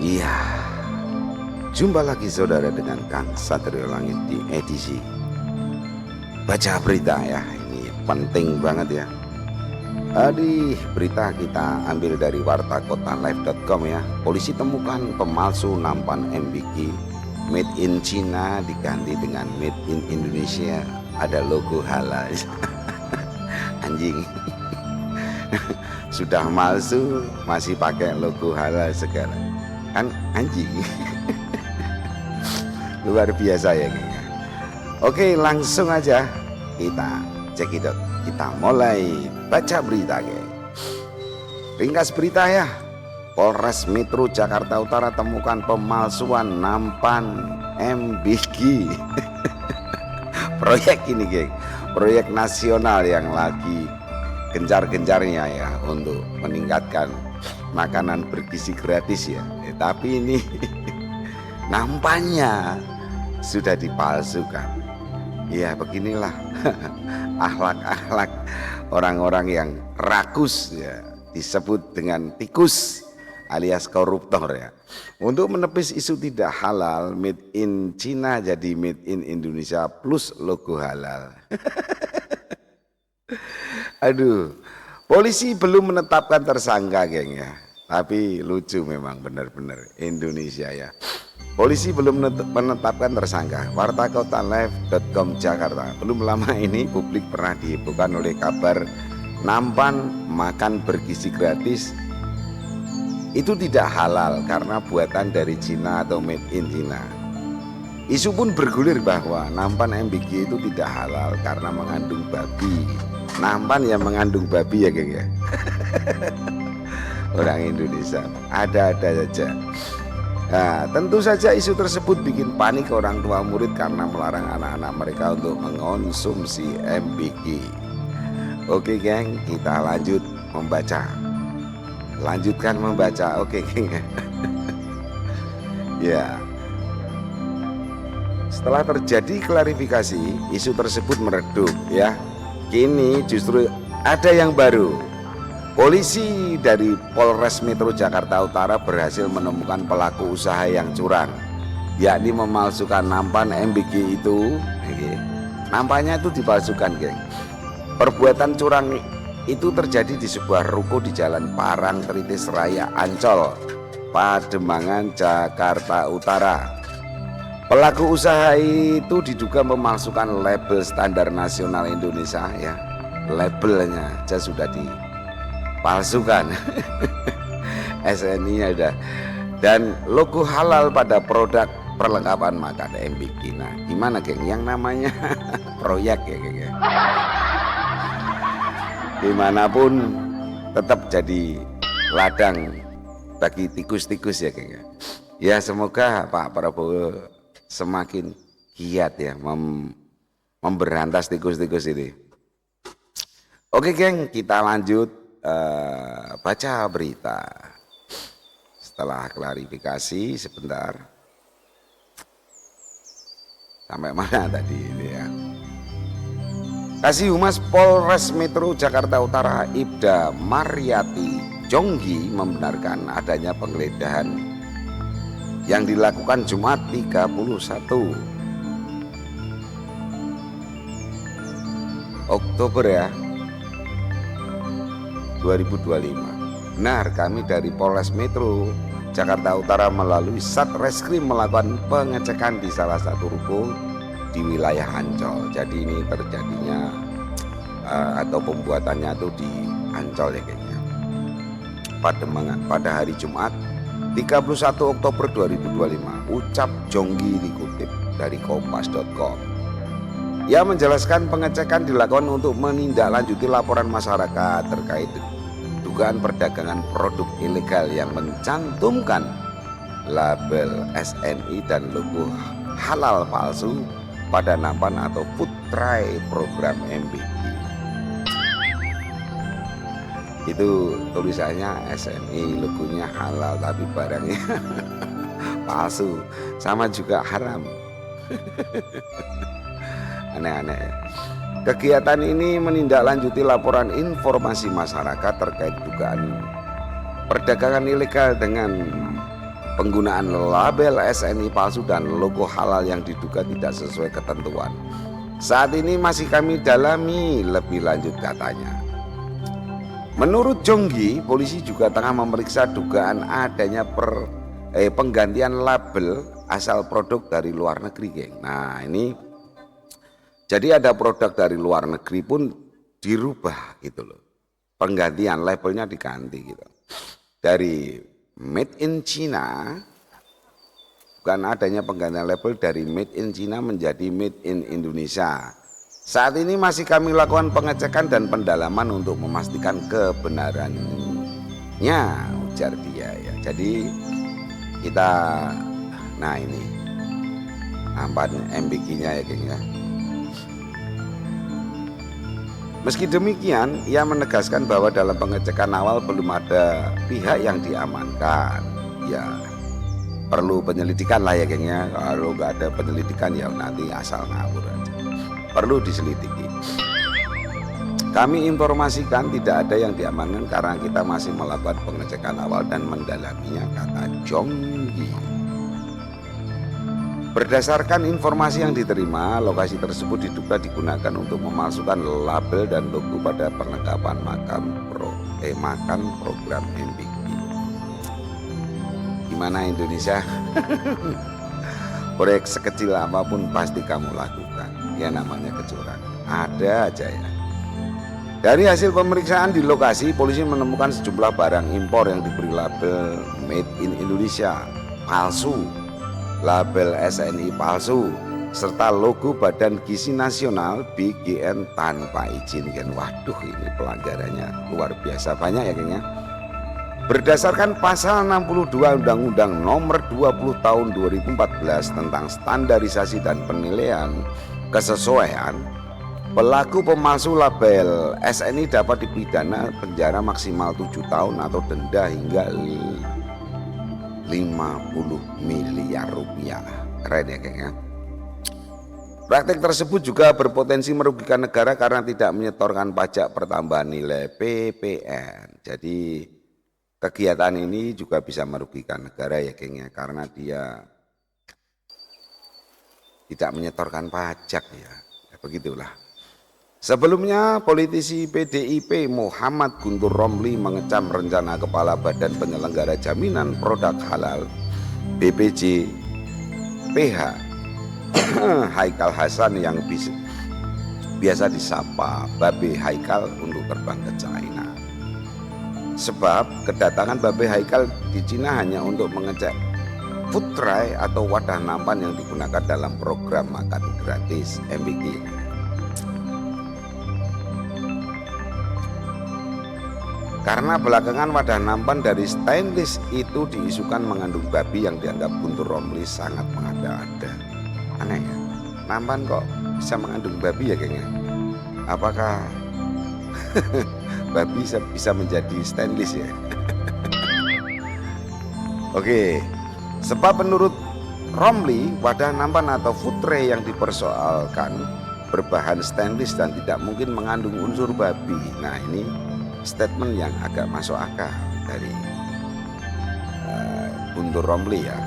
Iya, jumpa lagi saudara dengan Kang Satrio Langit di edisi baca berita ya. Ini penting banget ya. Di berita kita ambil dari wartakotalive.com ya. Polisi temukan pemalsu nampan MBK made in China diganti dengan made in Indonesia, ada logo halal. Anjing. Sudah palsu masih pakai logo halal segala. Kan anjing. Luar biasa ya kayaknya. Oke, langsung aja kita cekidot. Kita mulai baca berita geng. Ringkas berita ya. Polres Metro Jakarta Utara temukan pemalsuan nampan MBK. Proyek ini geng, proyek nasional yang lagi gencar-gencarnya ya untuk meningkatkan makanan bergizi gratis ya. Tapi ini nampaknya sudah dipalsukan. Ya beginilah akhlak-akhlak orang-orang yang rakus ya, disebut dengan tikus alias koruptor ya. Untuk menepis isu tidak halal made in China jadi made in Indonesia plus logo halal. Aduh, polisi belum menetapkan tersangka geng ya. Tapi lucu memang benar-benar Indonesia ya. Polisi belum menetapkan tersangka. Wartakotalive.com Jakarta. Belum lama ini publik pernah dihebohkan oleh kabar nampan makan bergizi gratis itu tidak halal karena buatan dari Cina atau made in China. Isu pun bergulir bahwa nampan MBK itu tidak halal karena mengandung babi. Nampan yang mengandung babi ya geng ya. Orang Indonesia ada-ada saja. Nah, tentu saja isu tersebut bikin panik orang tua murid karena melarang anak-anak mereka untuk mengonsumsi MBK. Oke geng, kita lanjut membaca. Lanjutkan membaca, oke geng. Ya. Setelah terjadi klarifikasi, isu tersebut meredup ya. Kini justru ada yang baru. Polisi dari Polres Metro Jakarta Utara berhasil menemukan pelaku usaha yang curang, yakni memalsukan nampan MBK itu. Nampaknya itu dipalsukan geng. Perbuatan curang itu terjadi di sebuah ruko di Jalan Parang Tritis Raya Ancol, Pademangan, Jakarta Utara. Pelaku usaha itu diduga memalsukan label standar nasional Indonesia ya. Labelnya aja sudah dipalsukan. SNI ada dan logo halal pada produk perlengkapan makan MBK. Nah, gimana geng? Yang namanya proyek ya geng ya. Dimanapun tetap jadi ladang bagi tikus-tikus ya geng ya. Ya semoga Pak Prabowo semakin giat ya memberantas tikus-tikus ini. Oke geng, kita lanjut baca berita. Setelah klarifikasi sebentar. Sampai mana tadi ini ya? Kasih Humas Polres Metro Jakarta Utara Ibda Mariati Jonggi membenarkan adanya penggeledahan yang dilakukan Jumat 31 Oktober ya 2025. Benar, kami dari Polres Metro Jakarta Utara melalui Satreskrim melakukan pengecekan di salah satu ruko di wilayah Ancol. Jadi ini terjadinya atau pembuatannya itu di Ancol ya kayaknya. Pademangan pada hari Jumat 31 Oktober 2025, ucap Jonggi dikutip dari kompas.com. Ia menjelaskan pengecekan dilakukan untuk menindaklanjuti laporan masyarakat terkait dugaan perdagangan produk ilegal yang mencantumkan label SNI dan logo halal palsu pada nampan atau food tray program MBK. Itu tulisannya SNI, logonya halal tapi barangnya palsu, sama juga haram. Aneh-aneh ya. Kegiatan ini menindaklanjuti laporan informasi masyarakat terkait dugaan perdagangan ilegal dengan penggunaan label SNI palsu dan logo halal yang diduga tidak sesuai ketentuan. Saat ini masih kami dalami lebih lanjut, katanya. Menurut Jonggi, polisi juga tengah memeriksa dugaan adanya penggantian label asal produk dari luar negeri, geng. Nah ini jadi ada produk dari luar negeri pun dirubah gitu loh. Penggantian labelnya diganti gitu. Dari made in China, bukan adanya penggantian label dari made in China menjadi made in Indonesia. Saat ini masih kami lakukan pengecekan dan pendalaman untuk memastikan kebenarannya, ujar dia ya. Jadi kita, nah ini nampak MBG-nya ya geng ya. Meski demikian, ia menegaskan bahwa dalam pengecekan awal belum ada pihak yang diamankan. Ya, perlu penyelidikan lah ya gengnya. Kalau nggak ada penyelidikan ya nanti asal ngawur aja. Perlu diselidiki. Kami informasikan tidak ada yang diamankan karena kita masih melakukan pengecekan awal dan mendalaminya, kata Jonggi. Berdasarkan informasi yang diterima, lokasi tersebut diduga digunakan untuk memalsukan label dan logo pada perlengkapan makan program MBG. Gimana Indonesia? Proyek sekecil apapun pasti kamu lakukan. Ya namanya kecurangan. Ada aja ya. Dari hasil pemeriksaan di lokasi, polisi menemukan sejumlah barang impor yang diberi label Made in Indonesia palsu, label SNI palsu, serta logo Badan Gizi Nasional BGN tanpa izin. Waduh, ini pelanggarannya luar biasa banyak ya gengnya. Berdasarkan pasal 62 Undang-Undang Nomor 20 Tahun 2014 tentang standarisasi dan penilaian kesesuaian, pelaku pemalsu label SNI dapat dipidana penjara maksimal 7 tahun atau denda hingga 50 miliar rupiah. Keren ya geng ya. Praktik tersebut juga berpotensi merugikan negara karena tidak menyetorkan pajak pertambahan nilai PPN. Jadi kegiatan ini juga bisa merugikan negara ya geng ya, karena dia tidak menyetorkan pajak ya. Begitulah. Sebelumnya, politisi PDIP Muhammad Guntur Romli mengecam rencana Kepala Badan Penyelenggara Jaminan Produk Halal BPJ PH Haikal Hasan yang biasa disapa Babe Haikal untuk terbang ke China. Sebab kedatangan Babe Haikal di Cina hanya untuk mengecek food tray atau wadah nampan yang digunakan dalam program makan gratis MBG. Karena belakangan wadah nampan dari stainless itu diisukan mengandung babi yang dianggap Guntur Romli sangat mengada-ada. Aneh ya, nampan kok bisa mengandung babi ya gengnya? Apakah babi bisa menjadi stainless ya? Oke, sebab menurut Romli, wadah nampan atau food tray yang dipersoalkan berbahan stainless dan tidak mungkin mengandung unsur babi. Nah ini statement yang agak masuk akal dari Guntur Romli ya.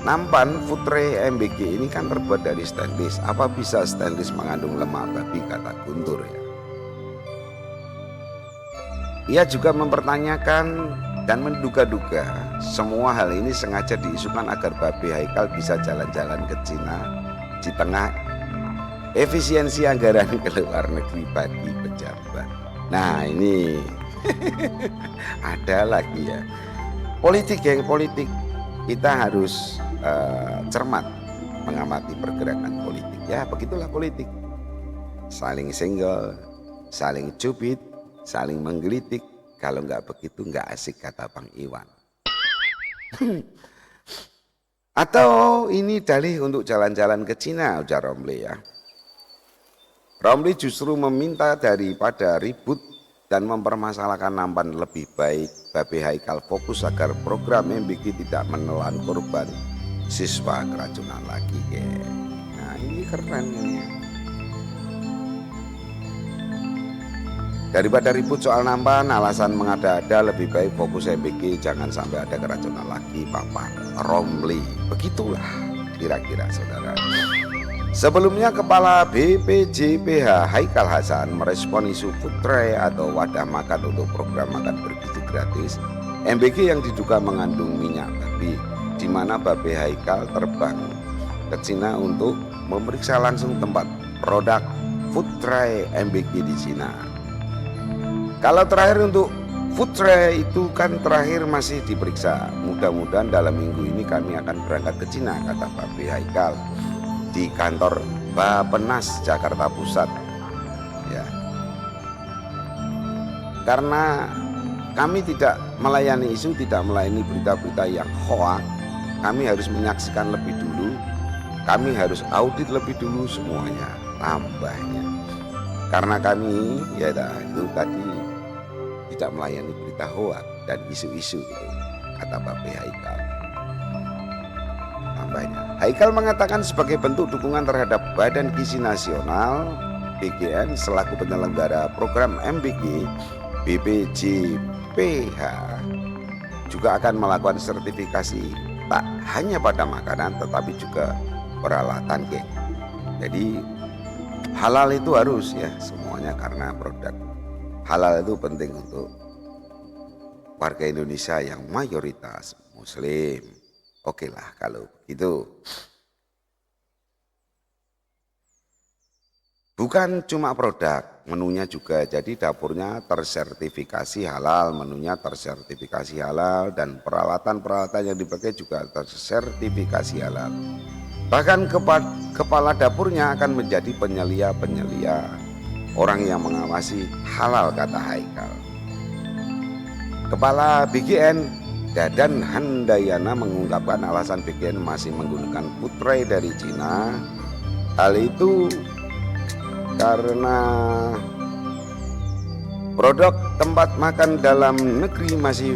Nampan food tray MBG ini kan terbuat dari stainless. Apa bisa stainless mengandung lemak babi, kata Guntur ya. Ia juga mempertanyakan dan menduga-duga semua hal ini sengaja diisukan agar Babe Haikal bisa jalan-jalan ke Cina di tengah efisiensi anggaran ke luar negeri bagi pejabat. Nah ini ada lagi ya, politik geng, politik. Kita harus cermat mengamati pergerakan politik ya, begitulah politik. Saling senggol, saling cubit, saling menggelitik. Kalau nggak begitu nggak asik, kata Bang Iwan. Atau ini dalih untuk jalan-jalan ke Cina, ujar Romli ya. Romli justru meminta daripada ribut dan mempermasalahkan nampan, lebih baik Babe Haikal fokus agar program MBG tidak menelan korban siswa keracunan lagi. Nah ini keren ini. Daripada ribut soal nampan, alasan mengada-ada, lebih baik fokus MBG, jangan sampai ada keracunan lagi, Bapak Romli. Begitulah kira-kira saudara. Sebelumnya Kepala BPJPH Haikal Hasan merespon isu food tray atau wadah makan untuk program makan bergizi gratis MBG yang diduga mengandung minyak babi, di mana Babe Haikal terbang ke Cina untuk memeriksa langsung tempat produk food tray MBG di Cina. Kalau terakhir untuk food tray itu kan terakhir masih diperiksa. Mudah-mudahan dalam minggu ini kami akan berangkat ke Cina, kata Babe Haikal di kantor Bappenas Jakarta Pusat. Ya. Karena kami tidak melayani isu, tidak melayani berita-berita yang hoak, kami harus menyaksikan lebih dulu, kami harus audit lebih dulu semuanya, tambahnya. Karena kami ya itu tadi tidak melayani berita hoak dan isu-isu gitu, kata Babe Haikal. Tambahnya, Haikal mengatakan sebagai bentuk dukungan terhadap Badan Gizi Nasional BGN selaku penyelenggara program MBG, BPJPH juga akan melakukan sertifikasi tak hanya pada makanan tetapi juga peralatan, geng. Jadi halal itu harus ya semuanya, karena produk halal itu penting untuk warga Indonesia yang mayoritas Muslim. Oke lah kalau begitu. Bukan cuma produk, menunya juga. Jadi dapurnya tersertifikasi halal, menunya tersertifikasi halal, dan peralatan-peralatan yang dipakai juga tersertifikasi halal. Bahkan kepala dapurnya akan menjadi penyelia orang yang mengawasi halal, kata Haikal. Kepala BGN Dadan Handayana mengungkapkan alasan BGN masih menggunakan food tray dari Cina. Hal itu karena produk tempat makan dalam negeri masih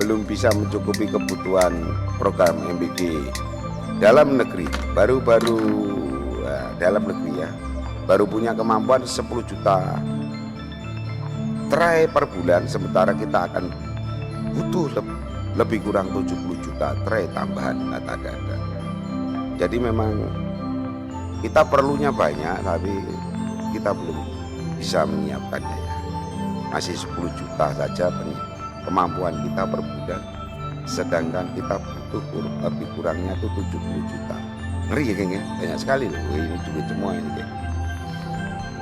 belum bisa mencukupi kebutuhan program MBG dalam negeri. Dalam negeri ya, baru punya kemampuan 10 juta tray per bulan, sementara kita akan butuh lebih kurang 70 juta tray tambahan, kata Dadan. Jadi memang kita perlunya banyak, tapi kita belum bisa menyiapkannya ya. Masih 10 juta saja kemampuan kita per bulan, sedangkan kita butuh lebih kurangnya itu 70 juta. Ngeri ya geng ya, banyak sekali loh ini duit semua ini geng.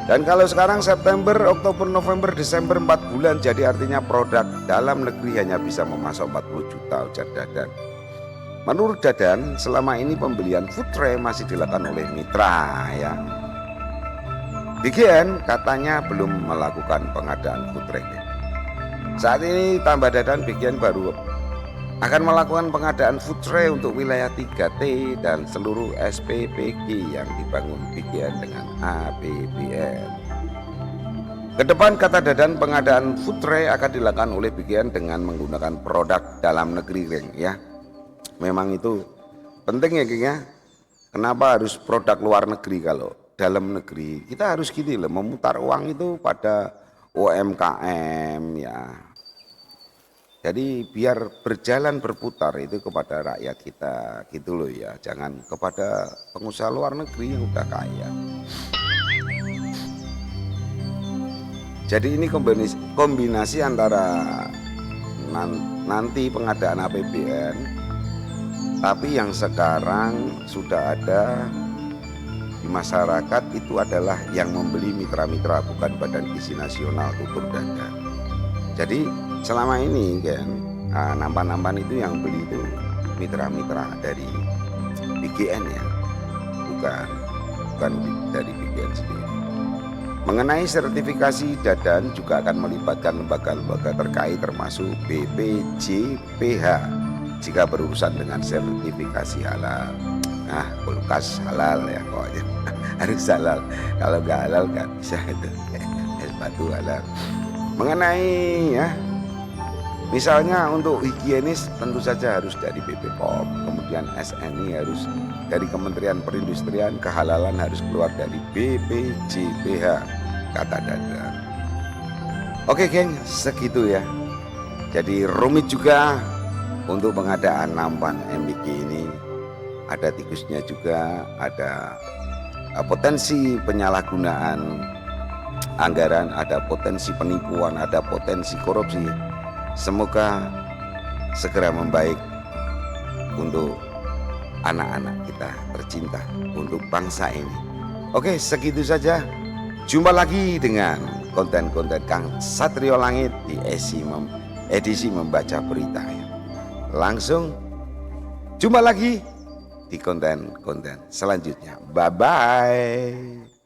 Dan kalau sekarang September, Oktober, November, Desember 4 bulan, jadi artinya produk dalam negeri hanya bisa memasok 40 juta, ujar Dadan. Menurut Dadan, selama ini pembelian food tray masih dilakukan oleh mitra ya. BGN katanya belum melakukan pengadaan food tray. Saat ini tambah Dadan, BGN baru akan melakukan pengadaan food tray untuk wilayah 3T dan seluruh SPPG yang dibangun BGN dengan APBN. Kedepan, kata Dadan, pengadaan food tray akan dilakukan oleh BGN dengan menggunakan produk dalam negeri, geng ya. Memang itu penting ya, geng ya. Kenapa harus produk luar negeri kalau dalam negeri? Kita harus gini loh, memutar uang itu pada UMKM ya. Jadi biar berjalan berputar itu kepada rakyat kita gitu loh ya, jangan kepada pengusaha luar negeri yang udah kaya. Jadi ini kombinasi antara nanti pengadaan APBN, tapi yang sekarang sudah ada di masyarakat itu adalah yang membeli mitra-mitra, bukan Badan Gizi Nasional, tutur Dadan. Jadi selama ini kan nampan-nampan itu yang beli itu mitra-mitra dari BGN ya, bukan dari BGN sendiri. Mengenai sertifikasi, Dadan juga akan melibatkan lembaga-lembaga terkait termasuk BPJPH jika berurusan dengan sertifikasi halal. Nah, kulkas halal ya pokoknya harus halal, kalau nggak halal nggak bisa itu. Es batu halal. Mengenai ya, misalnya untuk higienis tentu saja harus dari BPOM, kemudian SNI harus dari Kementerian Perindustrian, kehalalan harus keluar dari BPJPH, kata Dadan. Oke geng, segitu ya. Jadi rumit juga untuk pengadaan nampan MBK ini. Ada tikusnya juga, ada potensi penyalahgunaan anggaran, ada potensi penipuan, ada potensi korupsi. Semoga segera membaik untuk anak-anak kita tercinta, untuk bangsa ini. Oke, segitu saja. Jumpa lagi dengan konten-konten Kang Satrio Langit di edisi membaca berita. Langsung jumpa lagi di konten-konten selanjutnya. Bye-bye.